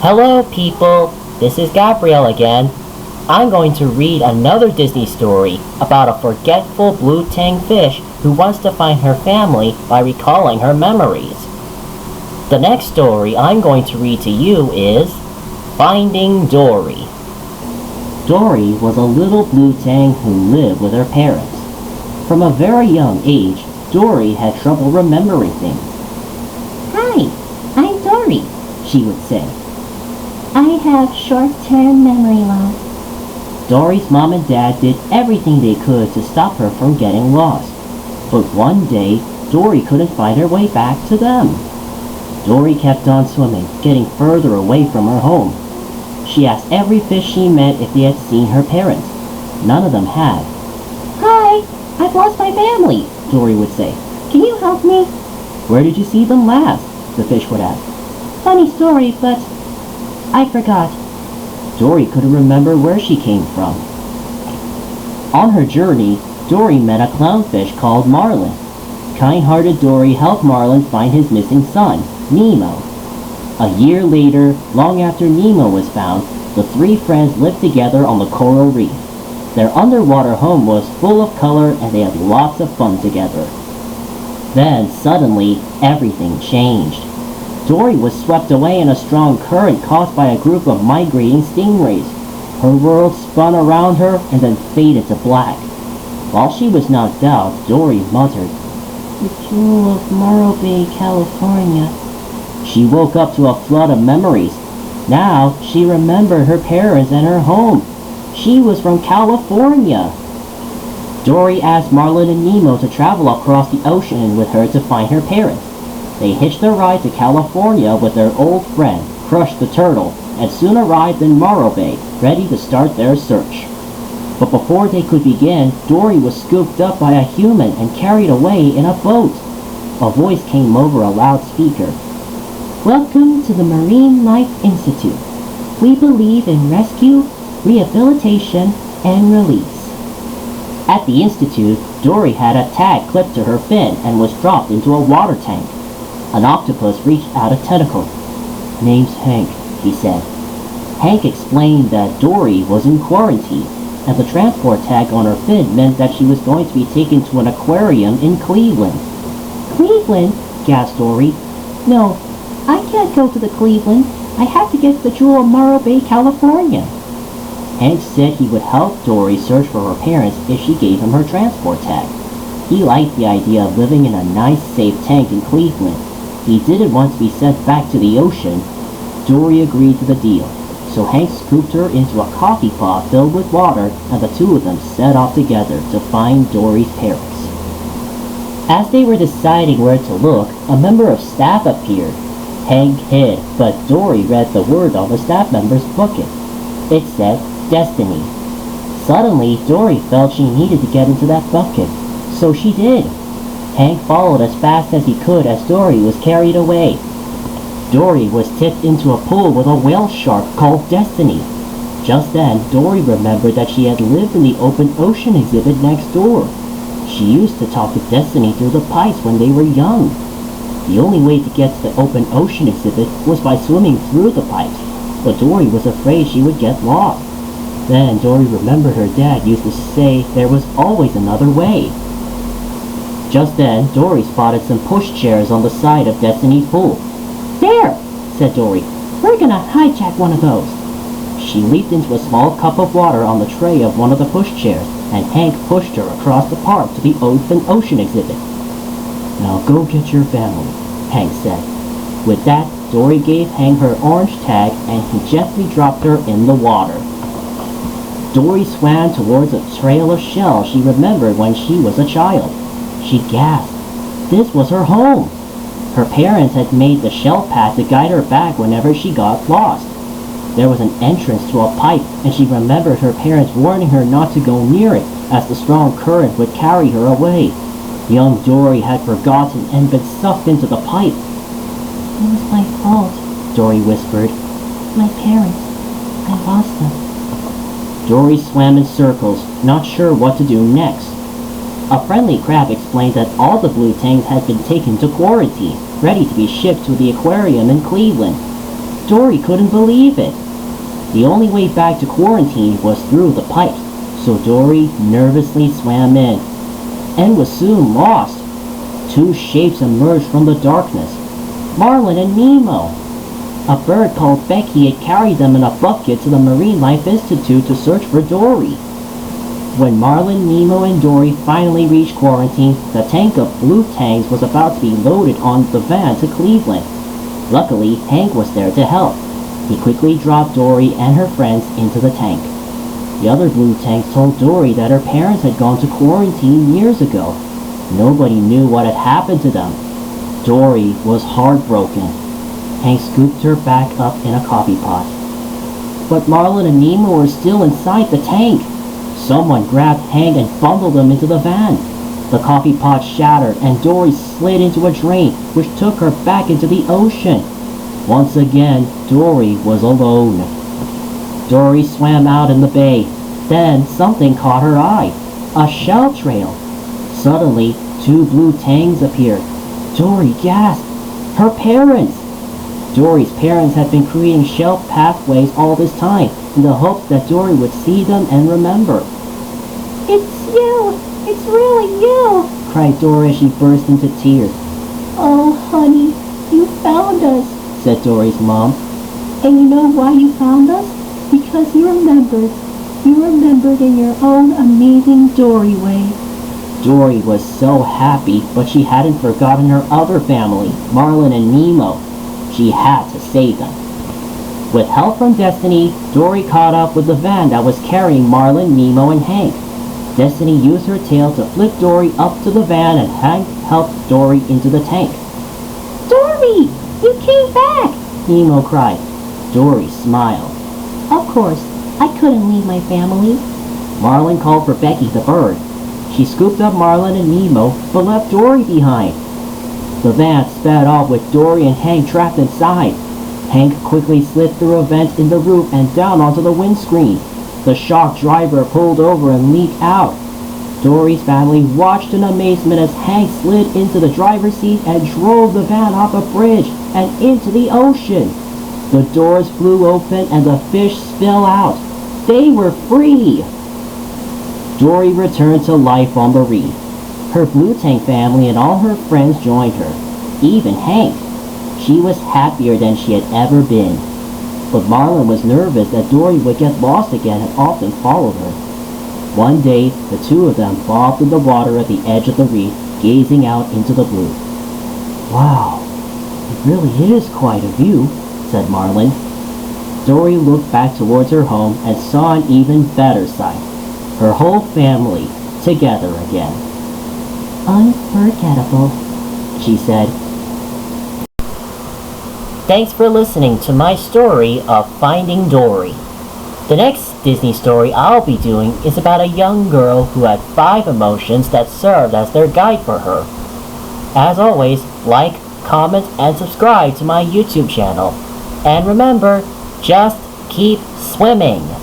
Hello, people. This is Gabriel again. I'm going to read another Disney story about a forgetful blue tang fish who wants to find her family by recalling her memories. The next story I'm going to read to you is Finding Dory. Dory was a little blue tang who lived with her parents. From a very young age, Dory had trouble remembering things. Hi, I'm Dory, She would say. I have short-term memory loss. Dory's mom and dad did everything they could to stop her from getting lost. But one day, Dory couldn't find her way back to them. Dory kept on swimming, getting further away from her home. She asked every fish she met if they had seen her parents. None of them had. Hi, I've lost my family, Dory would say. Can you help me? Where did you see them last? The fish would ask. Funny story, but I forgot. Dory couldn't remember where she came from. On her journey, Dory met a clownfish called Marlin. Kind-hearted Dory helped Marlin find his missing son, Nemo. A year later, long after Nemo was found, the three friends lived together on the coral reef. Their underwater home was full of color and they had lots of fun together. Then, suddenly, everything changed. Dory was swept away in a strong current caused by a group of migrating stingrays. Her world spun around her and then faded to black. While she was knocked out, Dory muttered, The Jewel of Morro Bay, California. She woke up to a flood of memories. Now, she remembered her parents and her home. She was from California. Dory asked Marlin and Nemo to travel across the ocean with her to find her parents. They hitched a ride to California with their old friend, Crush the Turtle, and soon arrived in Morro Bay, ready to start their search. But before they could begin, Dory was scooped up by a human and carried away in a boat. A voice came over a loudspeaker. Welcome to the Marine Life Institute. We believe in rescue, rehabilitation, and release. At the Institute, Dory had a tag clipped to her fin and was dropped into a water tank. An octopus reached out a tentacle. Name's Hank, he said. Hank explained that Dory was in quarantine, and the transport tag on her fin meant that she was going to be taken to an aquarium in Cleveland. Cleveland? Gasped Dory. No, I can't go to the Cleveland. I have to get to the Jewel of Morro Bay, California. Hank said he would help Dory search for her parents if she gave him her transport tag. He liked the idea of living in a nice, safe tank in Cleveland. He didn't want to be sent back to the ocean. Dory agreed to the deal, so Hank scooped her into a coffee pot filled with water, and the two of them set off together to find Dory's parents. As they were deciding where to look, a member of staff appeared. Hank hid, but Dory read the word on the staff member's bucket. It said, Destiny. Suddenly, Dory felt she needed to get into that bucket, so she did. Hank followed as fast as he could as Dory was carried away. Dory was tipped into a pool with a whale shark called Destiny. Just then, Dory remembered that she had lived in the open ocean exhibit next door. She used to talk to Destiny through the pipes when they were young. The only way to get to the open ocean exhibit was by swimming through the pipes, but Dory was afraid she would get lost. Then Dory remembered her dad used to say there was always another way. Just then, Dory spotted some pushchairs on the side of Destiny's pool. There, said Dory. We're gonna hijack one of those. She leaped into a small cup of water on the tray of one of the pushchairs, and Hank pushed her across the park to the open ocean exhibit. Now go get your family, Hank said. With that, Dory gave Hank her orange tag, and he gently dropped her in the water. Dory swam towards a trail of shells she remembered when she was a child. She gasped. This was her home. Her parents had made the shell path to guide her back whenever she got lost. There was an entrance to a pipe, and she remembered her parents warning her not to go near it, as the strong current would carry her away. Young Dory had forgotten and been sucked into the pipe. It was my fault, Dory whispered. My parents. I lost them. Dory swam in circles, not sure what to do next. A friendly crab explained that all the blue tangs had been taken to quarantine, ready to be shipped to the aquarium in Cleveland. Dory couldn't believe it. The only way back to quarantine was through the pipes, so Dory nervously swam in and was soon lost. Two shapes emerged from the darkness. Marlin and Nemo. A bird called Becky had carried them in a bucket to the Marine Life Institute to search for Dory. When Marlin, Nemo, and Dory finally reached quarantine, the tank of blue tangs was about to be loaded on the van to Cleveland. Luckily, Hank was there to help. He quickly dropped Dory and her friends into the tank. The other blue tanks told Dory that her parents had gone to quarantine years ago. Nobody knew what had happened to them. Dory was heartbroken. Hank scooped her back up in a coffee pot. But Marlin and Nemo were still inside the tank. Someone grabbed Hank and bundled him into the van. The coffee pot shattered and Dory slid into a drain, which took her back into the ocean. Once again, Dory was alone. Dory swam out in the bay. Then something caught her eye. A shell trail. Suddenly, two blue tangs appeared. Dory gasped. Her parents! Dory's parents had been creating shell pathways all this time in the hopes that Dory would see them and remember. It's you! It's really you! Cried Dory as she burst into tears. Oh, honey, you found us, Said Dory's mom. And you know why you found us? Because you remembered. You remembered in your own amazing Dory way. Dory was so happy, but she hadn't forgotten her other family, Marlin and Nemo. She had to save them. With help from Destiny, Dory caught up with the van that was carrying Marlin, Nemo, and Hank. Destiny used her tail to flip Dory up to the van and Hank helped Dory into the tank. Dory! You came back! Nemo cried. Dory smiled. Of course, I couldn't leave my family. Marlin called for Becky the bird. She scooped up Marlin and Nemo, but left Dory behind. The van sped off with Dory and Hank trapped inside. Hank quickly slid through a vent in the roof and down onto the windscreen. The shocked driver pulled over and leaped out. Dory's family watched in amazement as Hank slid into the driver's seat and drove the van off a bridge and into the ocean. The doors flew open and the fish spilled out. They were free! Dory returned to life on the reef. Her blue tank family and all her friends joined her, even Hank. She was happier than she had ever been. But Marlin was nervous that Dory would get lost again and often followed her. One day, the two of them bobbed in the water at the edge of the reef, gazing out into the blue. Wow, it really is quite a view, said Marlin. Dory looked back towards her home and saw an even better sight. Her whole family together again. Unforgettable, she said. Thanks for listening to my story of Finding Dory. The next Disney story I'll be doing is about a young girl who had 5 emotions that served as their guide for her. As always, like, comment, and subscribe to my YouTube channel. And remember, just keep swimming!